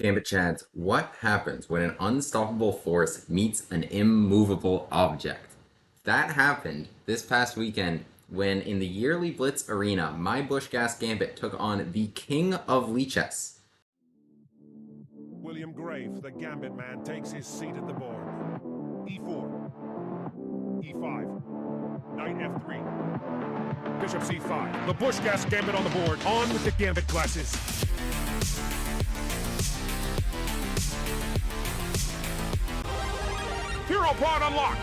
Gambit Chads, what happens when an unstoppable force meets an immovable object? That happened this past weekend when in the yearly Blitz Arena, my BUSCH-GASS Gambit took on the king of Lichess. William Grave, the Gambit man, takes his seat at the board. E4, E5, Knight F3, Bishop C5. The BUSCH-GASS Gambit on the board. On with the Gambit classes. Hero pawn unlocked.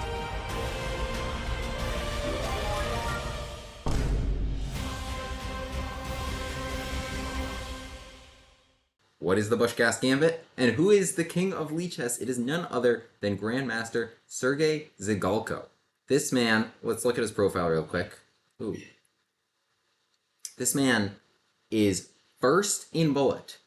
What is the BUSCH-GASS Gambit? And who is the king of Lichess? It is none other than Grandmaster Sergey Zygalko. This man, let's look at his profile real quick. Ooh. This man is first in bullet,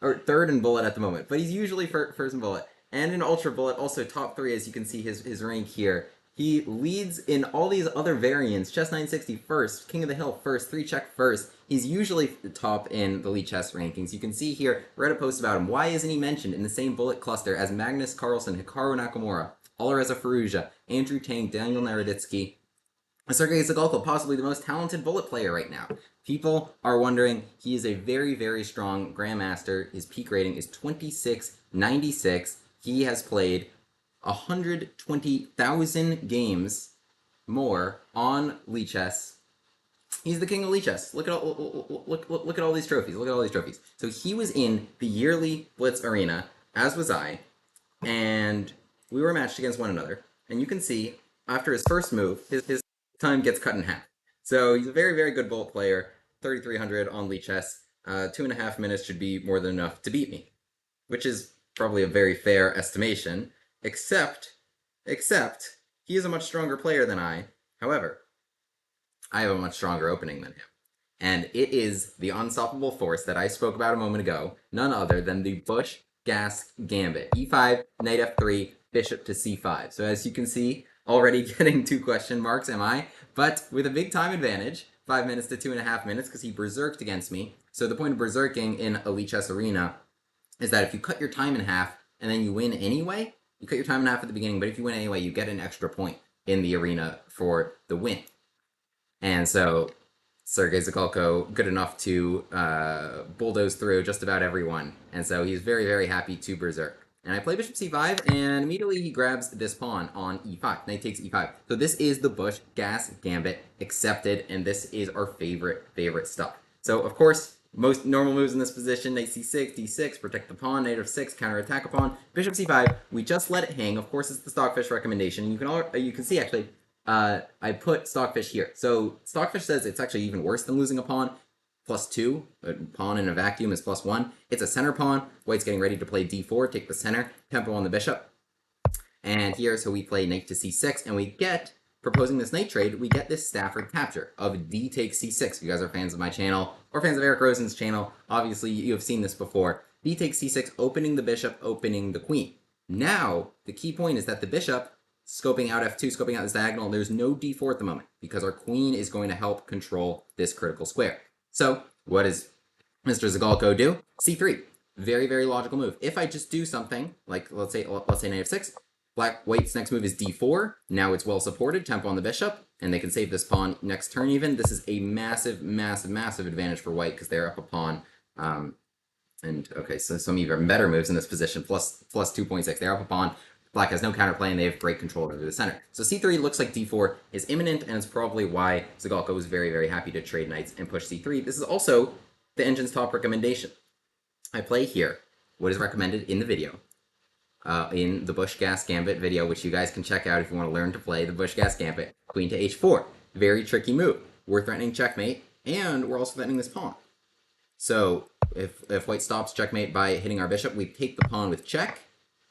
or third in bullet at the moment, but he's usually first in bullet. And in Ultra Bullet, also top 3, as you can see his rank here. He leads in all these other variants. Chess 960 first, King of the Hill first, 3-check first. He's usually top in the Lichess rankings. You can see here, read a post about him. Why isn't he mentioned in the same bullet cluster as Magnus Carlsen, Hikaru Nakamura, Alireza Firouzja, Andrew Tang, Daniel Naroditsky, Sergey Zygalko, possibly the most talented bullet player right now. People are wondering, he is a very, very strong Grandmaster. His peak rating is 2696. He has played 120,000 games more on Lichess. He's the king of Lichess. Look at all these trophies. Look at all these trophies. So he was in the yearly Blitz Arena, as was I, and we were matched against one another. And you can see, after his first move, his time gets cut in half. So he's a very, very good bullet player. 3,300 on Lichess. 2.5 minutes should be more than enough to beat me, which is probably a very fair estimation, except he is a much stronger player than I. However, I have a much stronger opening than him. And it is the unstoppable force that I spoke about a moment ago, none other than the BUSCH-GASS Gambit. E5, Knight F3, Bishop to C5. So as you can see, already getting 2 question marks, am I? But with a big time advantage, 5 minutes to 2.5 minutes, because he berserked against me. So the point of berserking in a Lichess arena is that if you cut your time in half and then you win anyway, you cut your time in half at the beginning, but if you win anyway, you get an extra point in the arena for the win. And so Sergey Zygalko, good enough to bulldoze through just about everyone. And so he's very, very happy to berserk. And I play Bishop C5, and immediately he grabs this pawn on E5. Knight takes E5. So this is the BUSCH-GASS Gambit accepted, and this is our favorite stuff. So, of course, most normal moves in this position: Knight C6, D6, protect the pawn, Knight F6, counterattack a pawn, Bishop C5. We just let it hang. Of course, it's the Stockfish recommendation. You can see, actually, I put Stockfish here. So Stockfish says it's actually even worse than losing a pawn. +2, a pawn in a vacuum is +1. It's a center pawn. White's getting ready to play D4, take the center, tempo on the bishop. And here, so we play Knight to C6, and we get, proposing this knight trade, we get this Stafford capture of D takes C6. If you guys are fans of my channel, or fans of Eric Rosen's channel, obviously you have seen this before. D takes C6, opening the bishop, opening the queen. Now, the key point is that the bishop, scoping out F2, scoping out this diagonal, there's no D4 at the moment, because our queen is going to help control this critical square. So, what does Mr. Zygalko do? C3. Very, very logical move. If I just do something, like, let's say Knight F6, White's next move is D4. Now it's well supported, tempo on the bishop, and they can save this pawn next turn even. This is a massive, massive, massive advantage for White, because they're up a pawn. And, okay, so some even better moves in this position, plus 2.6. They're up a pawn. Black has no counterplay, and they have great control over the center. So C3 looks like D4 is imminent, and it's probably why Zygalko was very, very happy to trade knights and push C3. This is also the engine's top recommendation. I play here what is recommended in the video, in the BUSCH-GASS Gambit video, which you guys can check out if you want to learn to play the BUSCH-GASS Gambit. Queen to H4. Very tricky move. We're threatening checkmate, and we're also threatening this pawn. So if White stops checkmate by hitting our bishop, we take the pawn with check.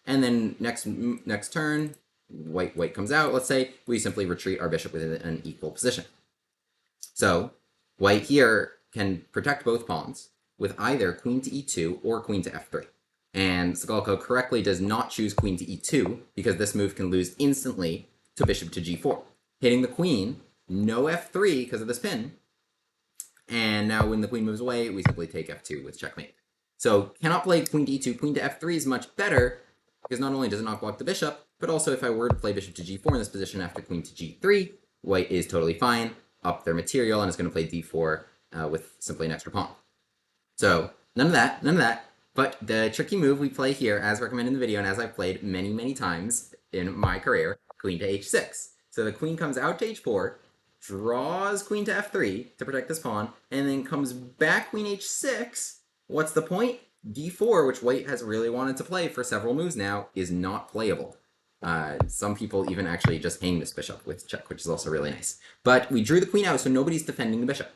And then next turn, White comes out, let's say, we simply retreat our bishop within an equal position. So White here can protect both pawns with either queen to E2 or queen to F3. And Zygalko correctly does not choose queen to E2, because this move can lose instantly to bishop to G4. Hitting the queen, no F3 because of this pin, and now when the queen moves away, we simply take F2 with checkmate. So cannot play queen to e2. Queen to f3 is much better, because not only does it not block the bishop, but also if I were to play bishop to g4 in this position after queen to g3, white is totally fine, up their material, and is going to play d4 with simply an extra pawn. So none of that. But the tricky move we play here, as recommended in the video, and as I've played many, many times in my career, queen to h6. So the queen comes out to h4, draws queen to f3 to protect this pawn, and then comes back queen h6. What's the point? d4, which white has really wanted to play for several moves now, is not playable. Some people even actually just hang this bishop with check, which is also really nice. But we drew the queen out, so nobody's defending the bishop.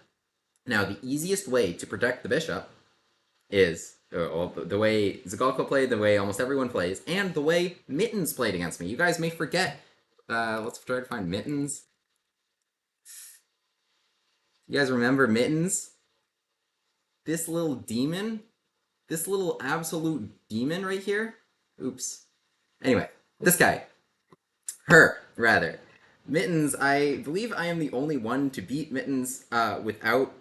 Now, the easiest way to protect the bishop is the way Zagalko played, the way almost everyone plays, and the way Mittens played against me. You guys may forget. Let's try to find Mittens. You guys remember Mittens? This little demon? This little absolute demon right here? Oops. Anyway, this guy. Her, rather. Mittens, I believe I am the only one to beat Mittens without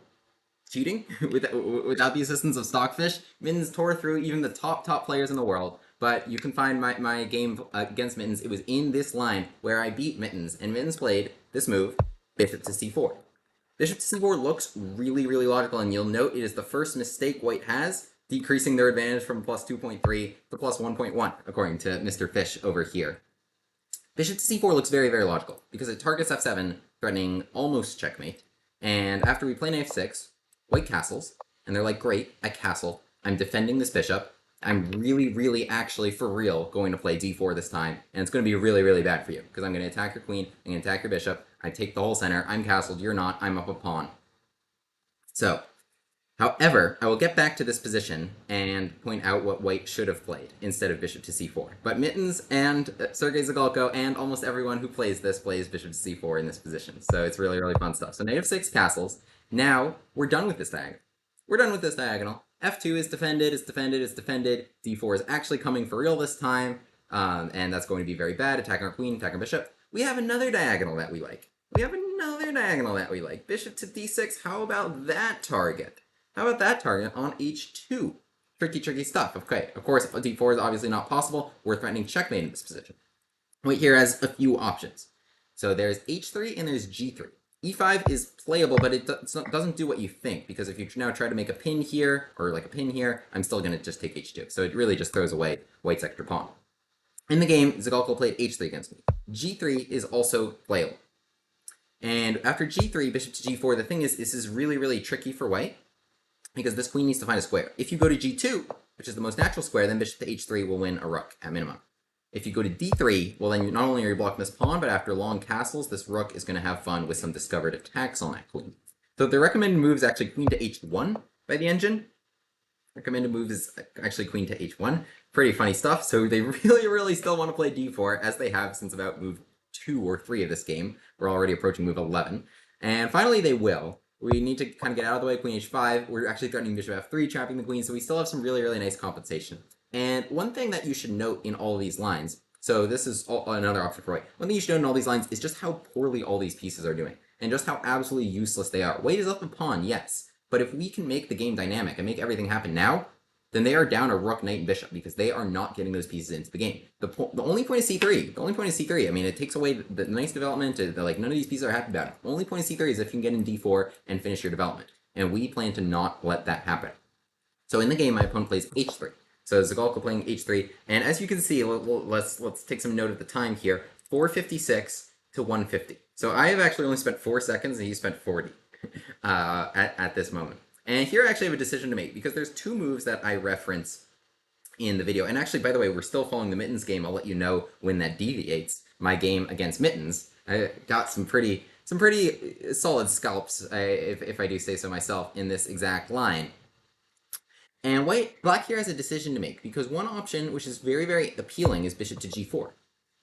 cheating, without the assistance of Stockfish. Mittens tore through even the top players in the world, but you can find my game against Mittens. It was in this line where I beat Mittens, and Mittens played this move, bishop to c4. Bishop to c4 looks really, really logical, and you'll note it is the first mistake white has, decreasing their advantage from plus 2.3 to plus 1.1, according to Mr. Fish over here. Bishop to c4 looks very, very logical, because it targets f7, threatening almost checkmate, and after we play knight f6, white castles, and they're like, great, I castle, I'm defending this bishop, I'm really, really, actually, for real, going to play d4 this time, and it's going to be really, really bad for you, because I'm going to attack your queen, I'm going to attack your bishop, I take the whole center, I'm castled, you're not, I'm up a pawn. So, however, I will get back to this position and point out what white should have played instead of bishop to c4. But Mittens and Sergei Zagalko and almost everyone who plays this plays bishop to c4 in this position, so it's really, really fun stuff. So knight f6 castles. Now, we're done with this diagonal. We're done with this diagonal. f2 is defended, it's defended, it's defended. d4 is actually coming for real this time, and that's going to be very bad. Attacking our queen, attacking our bishop. We have another diagonal that we like. Bishop to d6, how about that target? How about that target on h2? Tricky, tricky stuff. Okay, of course, d4 is obviously not possible. We're threatening checkmate in this position. White here has a few options. So there's h3 and there's g3. e5 is playable, but it doesn't do what you think, because if you now try to make a pin here, or like a pin here, I'm still going to just take h2. So it really just throws away white's extra pawn. In the game, Zagalko played h3 against me. g3 is also playable. And after g3, bishop to g4, the thing is, this is really, really tricky for white, because this queen needs to find a square. If you go to g2, which is the most natural square, then bishop to h3 will win a rook, at minimum. If you go to d3, well then not only are you blocking this pawn, but after long castles, this rook is going to have fun with some discovered attacks on that queen. So the recommended move is actually queen to h1 by the engine. Recommended move is actually queen to h1. Pretty funny stuff. So they really, really still want to play d4, as they have since about move 2 or 3 of this game. We're already approaching move 11. And finally they will. We need to kind of get out of the way, queen h5. We're actually threatening bishop f3, trapping the queen, so we still have some really, really nice compensation. And one thing that you should note in all of these lines, so this is another option for white, one thing you should note in all these lines is just how poorly all these pieces are doing, and just how absolutely useless they are. White is up a pawn, yes, but if we can make the game dynamic and make everything happen now, then they are down a rook, knight, and bishop, because they are not getting those pieces into the game. The only point is c3. I mean, it takes away the nice development. Like, none of these pieces are happy about it. The only point of c3 is if you can get in d4 and finish your development. And we plan to not let that happen. So in the game, my opponent plays h3. So Zagalko playing h3. And as you can see, let's take some note of the time here. 4:56 to 1:50. So I have actually only spent 4 seconds, and he spent 40 at this moment. And here I actually have a decision to make, because there's 2 moves that I reference in the video. And actually, by the way, we're still following the Mittens game. I'll let you know when that deviates. My game against Mittens, I got some pretty solid scalps, if I do say so myself, in this exact line. And black here has a decision to make, because one option, which is very, very appealing, is bishop to g4.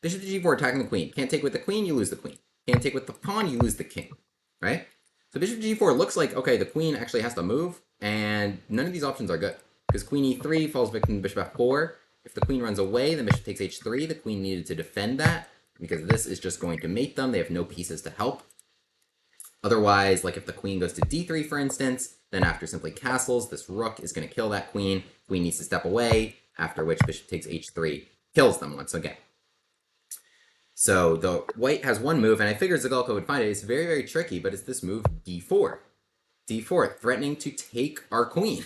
Bishop to g4, attacking the queen. Can't take with the queen, you lose the queen. Can't take with the pawn, you lose the king. Right? So bishop to g4 looks like, okay, the queen actually has to move, and none of these options are good. Because queen e3 falls victim to bishop f4. If the queen runs away, then bishop takes h3. The queen needed to defend that, because this is just going to mate them. They have no pieces to help. Otherwise, like if the queen goes to d3, for instance, then after simply castles, this rook is going to kill that queen. Queen needs to step away, after which bishop takes h3, kills them once again. So the white has one move, and I figured Zagulko would find it. It's very, very tricky, but it's this move d4. d4, threatening to take our queen.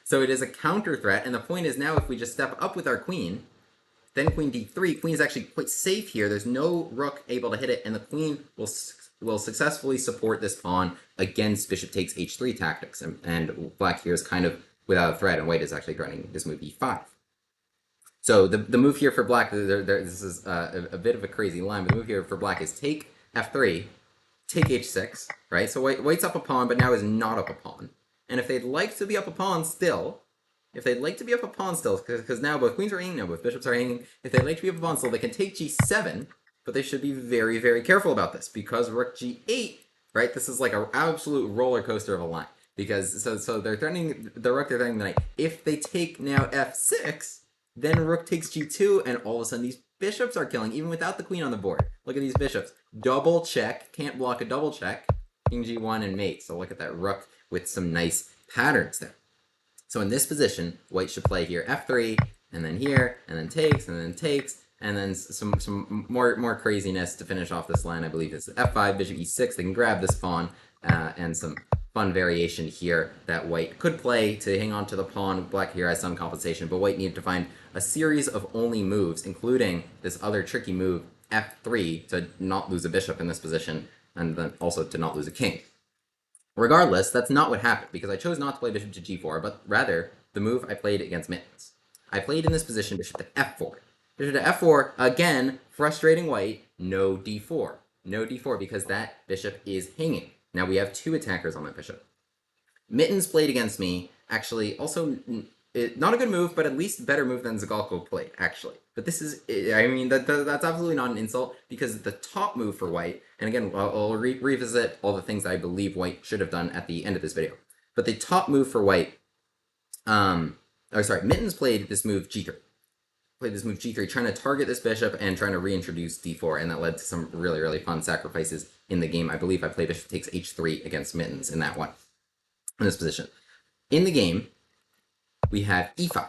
So it is a counter threat, and the point is now if we just step up with our queen, then queen d3, queen is actually quite safe here. There's no rook able to hit it, and the queen will successfully support this pawn against bishop takes h3 tactics. And black here is kind of without a threat, and white is actually threatening this move e5. So the move here for black, this is a bit of a crazy line, but the move here for black is take f3, take h6, right? So white's up a pawn, but now is not up a pawn. And if they'd like to be up a pawn still, because now both queens are hanging, now both bishops are hanging, if they'd like to be up a pawn still, they can take g7, but they should be very, very careful about this, because rook g8, right? This is like an absolute roller coaster of a line. Because, so they're threatening the rook, they're threatening the knight. If they take now f6, then rook takes g2, and all of a sudden these bishops are killing, even without the queen on the board. Look at these bishops. Double check, can't block a double check. King g1 and mate. So look at that rook with some nice patterns there. So in this position, white should play here f3, and then here, and then takes, and then takes, and then some more craziness to finish off this line. I believe it's f5, bishop e6. They can grab this pawn, and some fun variation here that white could play to hang on to the pawn. Black here has some compensation, but white needed to find a series of only moves, including this other tricky move, f3, to not lose a bishop in this position, and then also to not lose a king. Regardless, that's not what happened, because I chose not to play bishop to g4, but rather the move I played against Mittens. I played in this position bishop to f4. Bishop to f4, again, frustrating white, no d4. No d4, because that bishop is hanging. Now we have two attackers on that bishop. Mittens played against me, actually, also not a good move, but at least a better move than Zagulko played, actually. But this is, I mean, that's absolutely not an insult, because the top move for white, and again, I'll revisit all the things that I believe white should have done at the end of this video. But the top move for white, Mittens played this move g3. Trying to target this bishop and trying to reintroduce d4, and that led to some really, really fun sacrifices in the game. I believe I played bishop takes h3 against Mittens in that one, in this position. In the game, we have e5.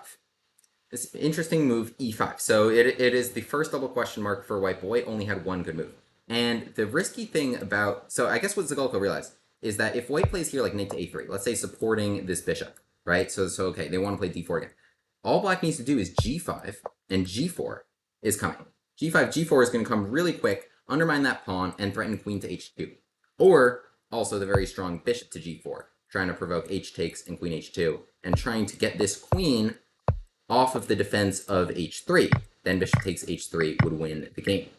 This interesting move, e5. So it is the first double question mark for white, but white only had one good move. And the risky thing about, so I guess what Zagulko realized is that if white plays here like knight to a3, let's say supporting this bishop, right? So okay, they want to play d4 again. All black needs to do is g5, and g4 is coming. g5, g4 is going to come really quick, undermine that pawn, and threaten queen to h2. Or also the very strong bishop to g4, trying to provoke h takes and queen h2, and trying to get this queen off of the defense of h3. Then bishop takes h3 would win the game.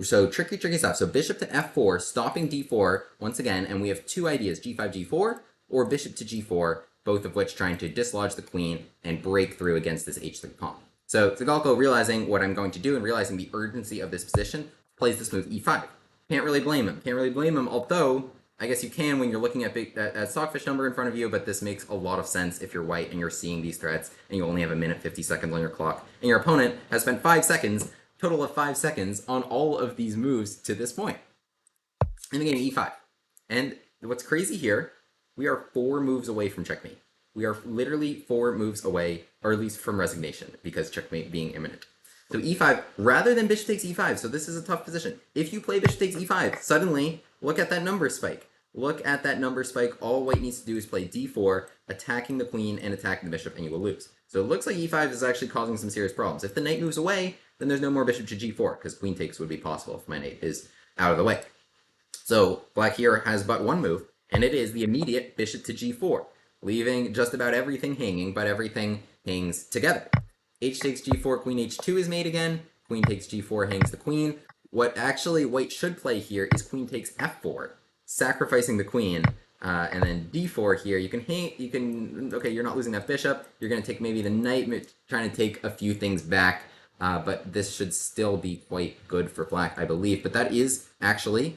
So tricky stuff. So bishop to f4, stopping d4 once again, and we have two ideas, g5, g4, or bishop to g4, both of which trying to dislodge the queen and break through against this h3 pawn. So Zagulko, realizing what I'm going to do and realizing the urgency of this position, plays this move e5. Can't really blame him, although I guess you can when you're looking at Stockfish number in front of you, but this makes a lot of sense if you're white and you're seeing these threats and you only have a minute 50 seconds on your clock, and your opponent has spent 5 seconds, total of 5 seconds, on all of these moves to this point. In the game, e5. And what's crazy here, we are 4 moves away from checkmate. We are literally 4 moves away, or at least from resignation, because checkmate being imminent. So e5, rather than bishop takes e5, so this is a tough position. If you play bishop takes e5, suddenly, look at that number spike. Look at that number spike. All white needs to do is play d4, attacking the queen and attacking the bishop, and you will lose. So it looks like e5 is actually causing some serious problems. If the knight moves away, then there's no more bishop to g4, because queen takes would be possible if my knight is out of the way. So black here has but one move, and it is the immediate bishop to g4, leaving just about everything hanging, but everything hangs together. H takes g4, queen h2 is made again, queen takes g4, hangs the queen. What actually white should play here is queen takes f4, sacrificing the queen, and then d4 here. You can okay, you're not losing that bishop, you're going to take maybe the knight, trying to take a few things back, but this should still be quite good for black, I believe. But that is actually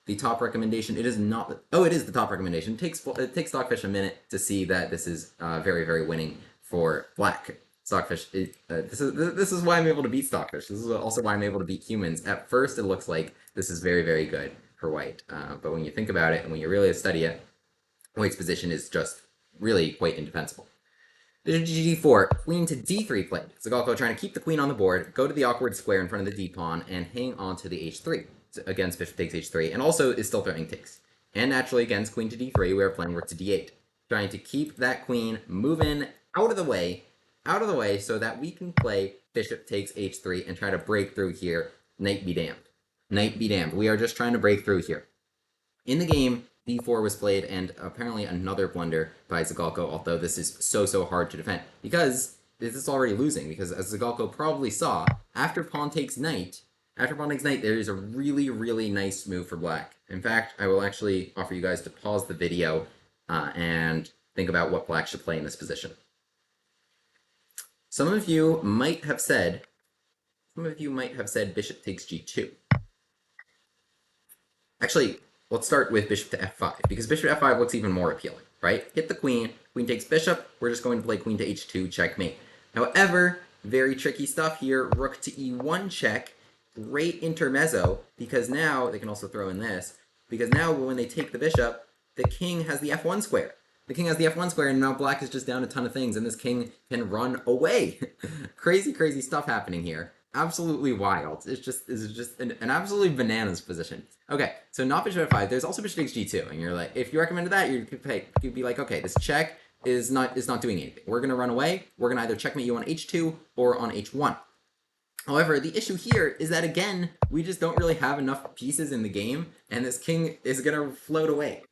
the top recommendation. It is not, oh, it is the top recommendation. It takes Stockfish a minute to see that this is very, very winning for black. Stockfish, this is why I'm able to beat Stockfish. This is also why I'm able to beat humans. At first, it looks like this is very, very good for white. But when you think about it and when you really study it, white's position is just really quite indefensible. Bishop to g4, queen to d3 played. Zagalko trying to keep the queen on the board, go to the awkward square in front of the d-pawn, and hang on to the h3 against bishop takes h3, and also is still threatening takes. And naturally, against queen to d3, we are playing rook to d8, trying to keep that queen moving out of the way, so that we can play bishop takes h3 and try to break through here. Knight be damned. Knight be damned. We are just trying to break through here. In the game, d4 was played, and apparently another blunder by Zagalko, although this is so hard to defend, because this is already losing, because as Zagalko probably saw, after pawn takes knight, there is a really nice move for black. In fact, I will actually offer you guys to pause the video and think about what black should play in this position. Some of you might have said bishop takes g2. Actually, let's start with bishop to f5, because bishop to f5 looks even more appealing, right? Hit the queen, queen takes bishop, we're just going to play queen to h2, checkmate. However, very tricky stuff here, rook to e1 check, great intermezzo, because now, they can also throw in this, because now when they take the bishop, the king has the f1 square. The king has the f1 square, and now black is just down a ton of things, and this king can run away. Crazy stuff happening here. Absolutely wild. It's just an absolutely bananas position. Okay, so not bishop f5. There's also bishop takes g2, and you're like, if you recommended that, you'd be like, okay, this check is not doing anything. We're gonna run away. We're gonna either checkmate you on h2 or on h1. However, the issue here is that, again, we just don't really have enough pieces in the game, and this king is gonna float away.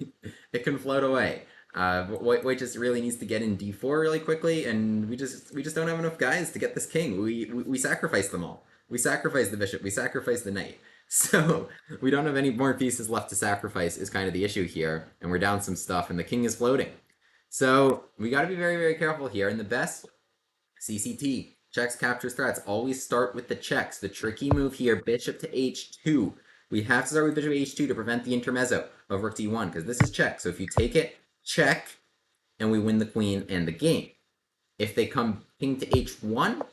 It can float away. White just really needs to get in d4 really quickly, and we just don't have enough guys to get this king. We sacrifice them all. We sacrifice the bishop. We sacrifice the knight. So we don't have any more pieces left to sacrifice is kind of the issue here, and we're down some stuff, and the king is floating. So we got to be very careful here. And the best CCT checks, captures, threats always start with the checks. The tricky move here, bishop to h2. We have to start with bishop h2 to prevent the intermezzo of rook d1, because this is check. So if you take it, check, and we win the queen and the game. If they come king to h1,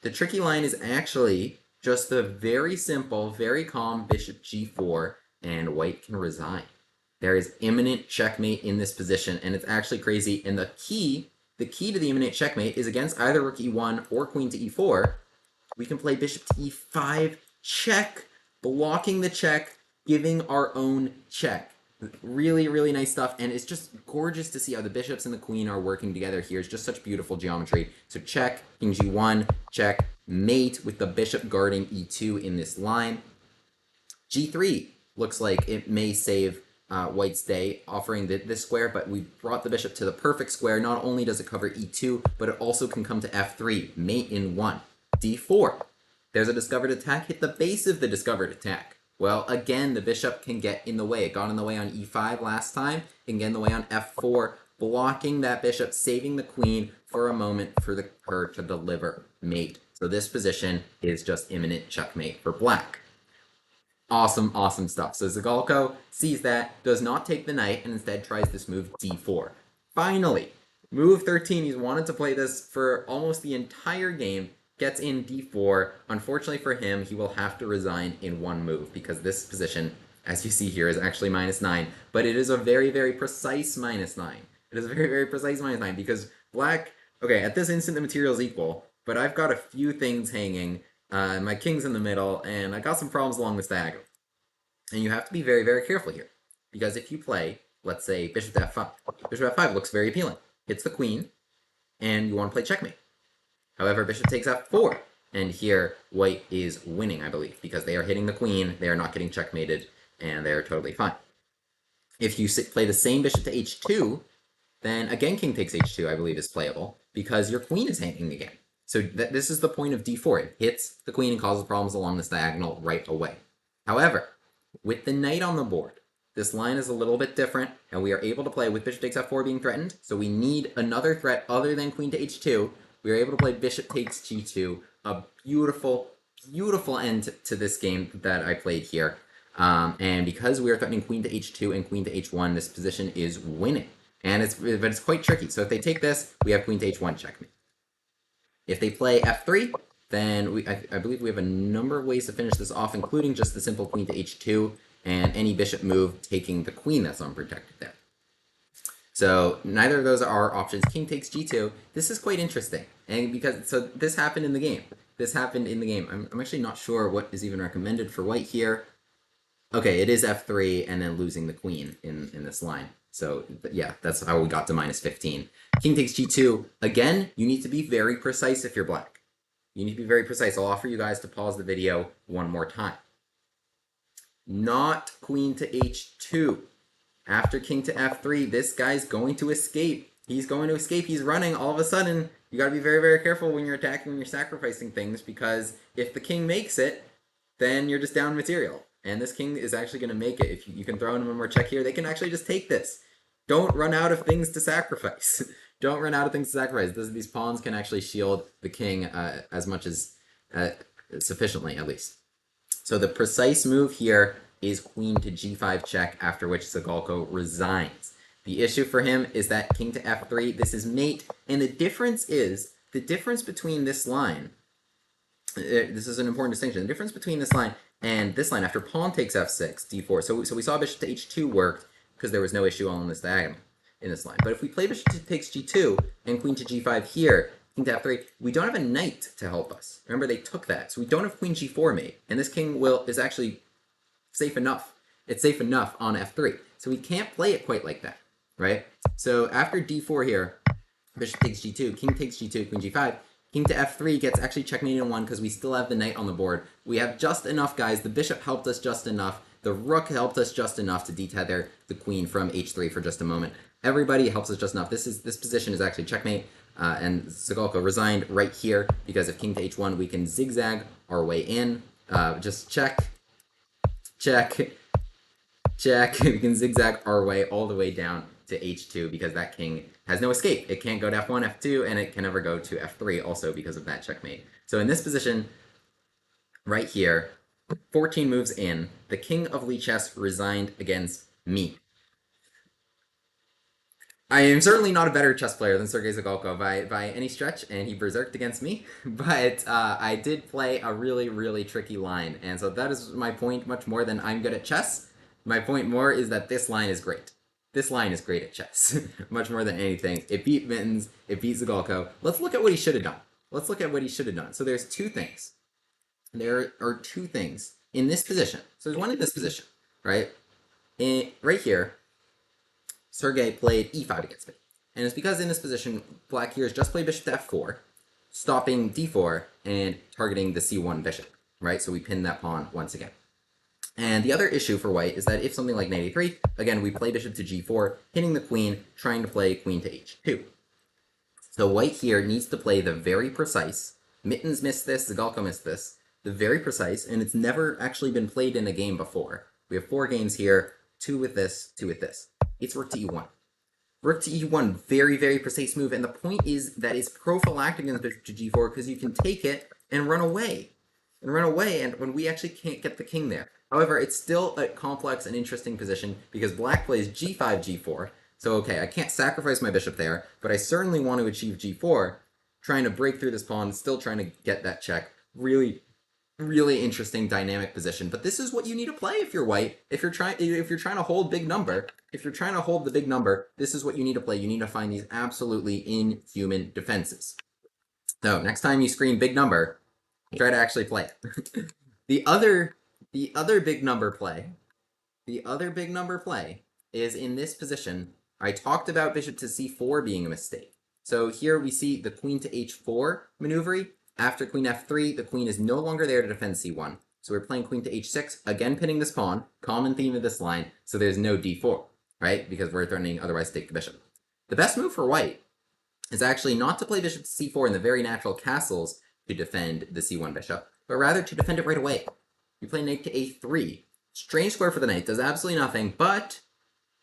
the tricky line is actually just the very simple, very calm bishop g4, and white can resign. There is imminent checkmate in this position, and it's actually crazy. And the key to the imminent checkmate is against either rook e1 or queen to e4. We can play bishop to e5, check, blocking the check, giving our own check. Really nice stuff, and it's just gorgeous to see how the bishops and the queen are working together here. It's just such beautiful geometry. So check, king g1, check, mate with the bishop guarding e2 in this line. g3 looks like it may save white's day, offering this square, but we brought the bishop to the perfect square. Not only does it cover e2, but it also can come to f3, mate in 1. d4, there's a discovered attack, hit the base of the discovered attack. Well, again, the bishop can get in the way. It got in the way on e5 last time. It can get in the way on f4, blocking that bishop, saving the queen for a moment for her to deliver mate. So this position is just imminent checkmate for black. Awesome stuff. So Zagalko sees that, does not take the knight, and instead tries this move d4. Finally, move 13. He's wanted to play this for almost the entire game. Gets in d4. Unfortunately for him, he will have to resign in one move, because this position, as you see here, is actually -9. But it is a very precise -9. It is a very precise -9, because black, okay, at this instant the material is equal, but I've got a few things hanging, my king's in the middle, and I got some problems along this diagonal. And you have to be very careful here, because if you play, let's say, bishop to f5, bishop to f5 looks very appealing. Hits the queen, and you want to play checkmate. However, bishop takes f4, and here white is winning, I believe, because they are hitting the queen, they are not getting checkmated, and they are totally fine. If you play the same bishop to h2, then again king takes h2, I believe, is playable, because your queen is hanging again. So this is the point of d4. It hits the queen and causes problems along this diagonal right away. However, with the knight on the board, this line is a little bit different, and we are able to play with bishop takes f4 being threatened, so we need another threat other than queen to h2. We are able to play bishop takes g2, a beautiful end to this game that I played here. And because we are threatening queen to h2 and queen to h1, this position is winning. But it's quite tricky. So if they take this, we have queen to h1 checkmate. If they play f3, then I believe we have a number of ways to finish this off, including just the simple queen to h2. and any bishop move taking the queen that's unprotected there. So neither of those are options. King takes g2. This is quite interesting, and so this happened in the game. This happened in the game. I'm actually not sure what is even recommended for white here. Okay, it is f3 and then losing the queen in this line. So yeah, that's how we got to -15. King takes g2. Again, you need to be very precise if you're black. You need to be very precise. I'll offer you guys to pause the video one more time. Not queen to h2. After king to f3, this guy's going to escape. He's going to escape. He's running. All of a sudden, you got to be very, very careful when you're attacking, when you're sacrificing things, because if the king makes it, then you're just down material. And this king is actually going to make it. If you can throw in one more check here, they can actually just take this. Don't run out of things to sacrifice. Don't run out of things to sacrifice. These pawns can actually shield the king as much as sufficiently, at least. So the precise move here is queen to g5 check, after which Zagolko resigns. The issue for him is that king to f3, this is mate, and the difference between this line, this is an important distinction, the difference between this line and this line after pawn takes f6, d4, so we saw bishop to h2 worked because there was no issue on this diagonal in this line. But if we play bishop takes g2 and queen to g5 here, king to f3, we don't have a knight to help us. Remember, they took that, so we don't have queen g4 mate, and this king is actually safe enough. It's safe enough on f3. So we can't play it quite like that, right? So after d4 here, bishop takes g2, king takes g2, queen g5, king to f3 gets actually checkmated in 1 because we still have the knight on the board. We have just enough, guys. The bishop helped us just enough. The rook helped us just enough to detether the queen from h3 for just a moment. Everybody helps us just enough. This position is actually checkmate, and Zagolko resigned right here because if king to h1, we can zigzag our way in. Just check. Check, check. We can zigzag our way all the way down to h2 because that king has no escape. It can't go to f1, f2, and it can never go to f3 also because of that checkmate. So in this position, right here, 14 moves in, the king of Lichess resigned against me. I am certainly not a better chess player than Sergei Zagolko by any stretch, and he berserked against me, but I did play a really, really tricky line, and so that is my point much more than I'm good at chess. My point more is that this line is great. This line is great at chess, much more than anything. It beat Mittens, it beat Zagolko. Let's look at what he should have done. Let's look at what he should have done. So there's two things. There are two things in this position. So there's one in this position, right? Right here, Sergei played e5 against me. And it's because in this position, black here has just played bishop to f4, stopping d4, and targeting the c1 bishop, right? So we pin that pawn once again. And the other issue for white is that if something like knight a3, again, we play bishop to g4, pinning the queen, trying to play queen to h2. So white here needs to play the very precise, Mittens missed this, Zagolko missed this, the very precise, and it's never actually been played in a game before. We have 4 games here, 2 with this, 2 with this. It's rook to e1. Rook to e1, very, very precise move, and the point is that it's prophylactic against bishop to g4 because you can take it and run away. And when we actually can't get the king there. However, it's still a complex and interesting position because black plays g5, g4. So, okay, I can't sacrifice my bishop there, but I certainly want to achieve g4, trying to break through this pawn, still trying to get that check. Really, really interesting dynamic position. But this is what you need to play if you're white. If you're trying to hold big number, if you're trying to hold the big number, this is what you need to play. You need to find these absolutely inhuman defenses. So next time you scream big number, try to actually play it. The other big number play is in this position. I talked about bishop to c4 being a mistake. So here we see the queen to h4 maneuver. After queen f3, the queen is no longer there to defend c1. So we're playing queen to h6, again pinning this pawn, common theme of this line, so there's no d4, right? Because we're threatening otherwise to take the bishop. The best move for white is actually not to play bishop to c4 in the very natural castles to defend the c1 bishop, but rather to defend it right away. You play knight to a3. Strange square for the knight, does absolutely nothing, but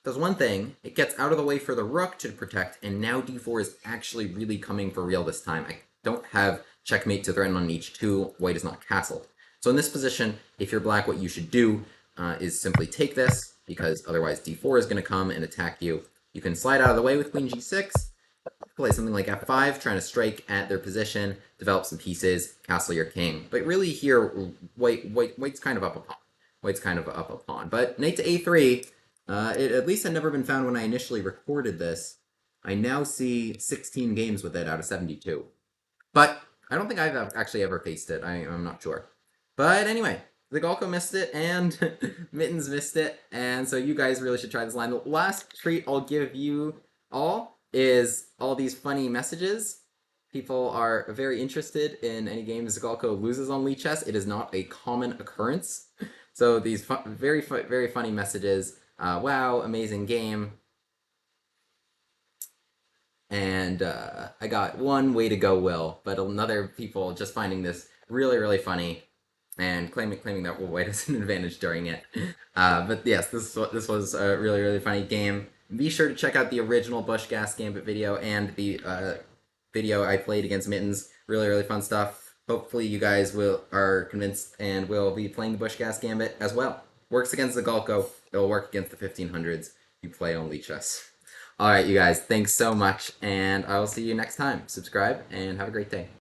does one thing. It gets out of the way for the rook to protect, and now d4 is actually really coming for real this time. I don't have checkmate to threaten on h2. White is not castled. So in this position, if you're black, what you should do is simply take this, because otherwise d4 is going to come and attack you. You can slide out of the way with queen g6, play something like f5, trying to strike at their position, develop some pieces, castle your king. But really here, white's kind of up a pawn. white's kind of up a pawn. But knight to a3, it at least had never been found when I initially recorded this. I now see 16 games with it out of 72. But I don't think I've actually ever faced it. I'm not sure. But anyway, Zagalko missed it, and Mittens missed it, and so you guys really should try this line. The last treat I'll give you all is all these funny messages. People are very interested in any game Zagalko loses on Lichess. It is not a common occurrence. So these very funny messages. Wow, amazing game. And I got one way to go, Will, but another people just finding this really funny and claiming that white has an advantage during it. But yes, this was a really funny game. Be sure to check out the original BUSCH-GASS Gambit video and the video I played against Mittens. Really fun stuff. Hopefully you guys are convinced and will be playing the BUSCH-GASS Gambit as well. Works against the Zagalko. It'll work against the 1500s. You play on Lichess. Alright, you guys, thanks so much, and I will see you next time. Subscribe, and have a great day.